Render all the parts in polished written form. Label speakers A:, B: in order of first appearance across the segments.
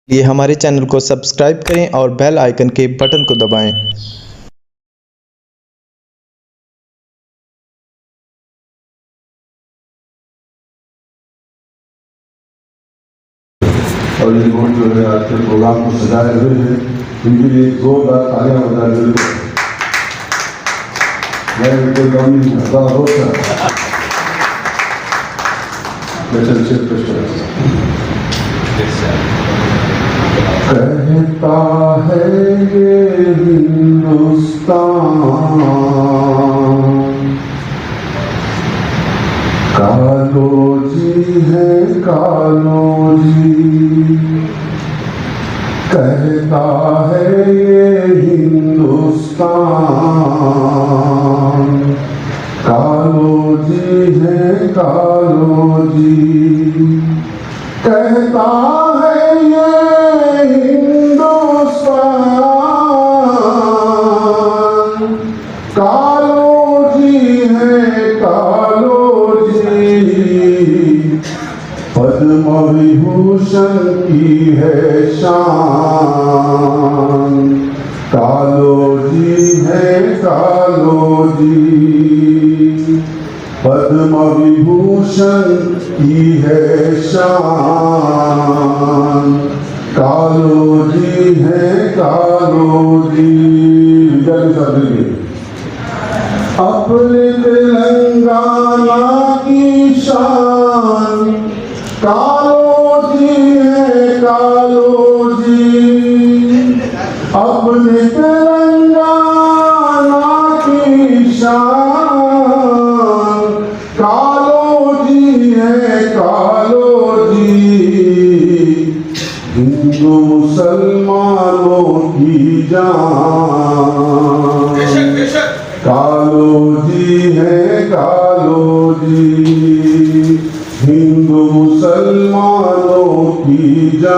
A: लिए हमारे चैनल को सब्सक्राइब करें और बेल आइकन के बटन को दबाएं।
B: और ये लोग जो है आज के प्रोग्राम को सजाए हुए हैं, उनके लिए जोरदार तालियां बजाए हुए मैं कोई कम नहीं करता होता कहता है ये हिंदुस्तान कालो जी है कालो जी, कहता है ये हिंदुस्तान कालो जी है कालो जी, कहता है ये हिंदुस्तान कालो जी है कालो जी, पद्म विभूषण की है शान कालो जी है कालो जी, पद्म विभूषण की है शान कालो जी है कालो जी। अपने तेलंगाना की शान कालो जी है कालो जी, अपने तेलंगाना की शान कालो जी है कालो जी, हिंदू मुसलमानों की जान कालो जी है कालो जी, हिंदू मुसलमानों की जान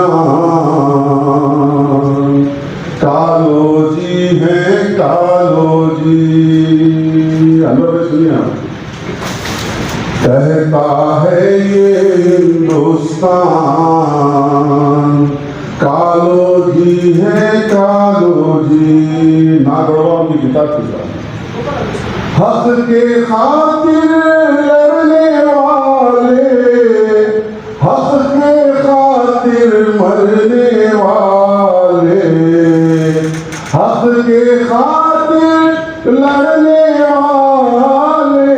B: कालो जी है कालो जी। अल्लाह सुनिए, कहता है ये हिंदुस्तान कालो जी है कालो जी। नागौर की किताब की हक के खातिर लड़ने वाले, हक के खातिर मरने वाले, हक के खातिर लड़ने वाले,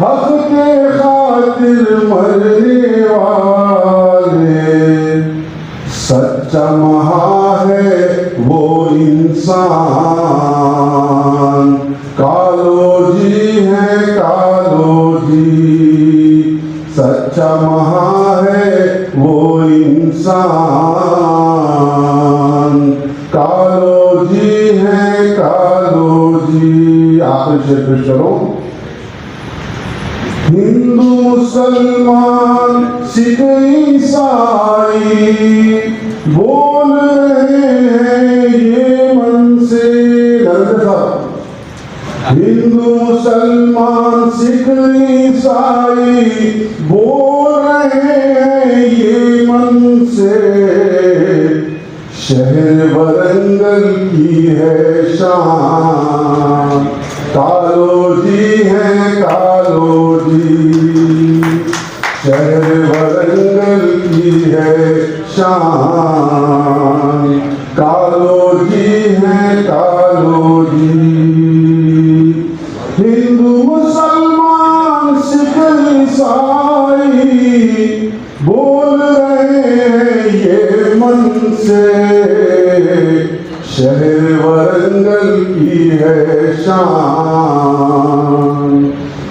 B: हक के खातिर मरने वाले, सच्चा महा है वो इंसान कालो जी है कालो जी, सच्चा महा है वो इंसान कालो जी है कालो जी। आखिर से करो, हिंदू मुसलमान सिख ईसाई बोल रहे हैं ये मन से, हिंदू मुसलमान सिख ईसाई बोल रहे हैं ये मन से, शहर वरंगल की है शान कालो जी है कालो जी, शहर वरंगल की है शान कालो जी है कालो जी, हिंदू मुसलमान सिख ईसाई बोल रहे हैं ये मन से, शहर वरंगल की है शान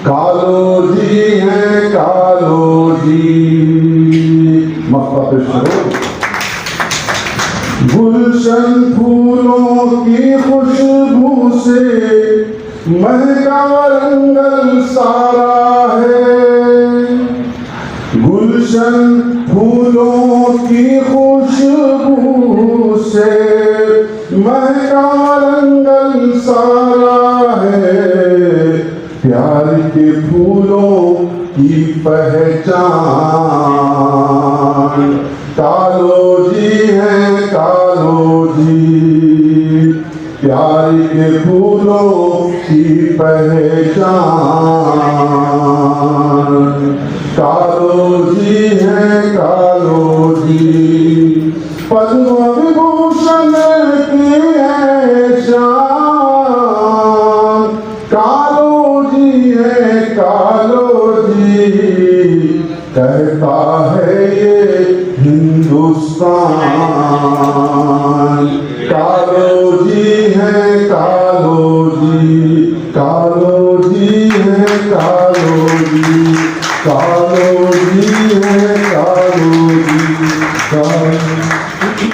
B: कालो जी है कालो जी। गुलशन फूलों की खुशबू से महका वरंगल सारा है, गुलशन फूलों की खुशबू से महका वरंगल सारा है, प्यार के फूलों की पहचान कालो जी है कालो जी, प्यार के फूलों की पहचान। कालो जी है कालो जी, पद्म विभूषण की है शान। कालो जी है कालो जी, कहता है ये हिंदुस्तान। कालो जी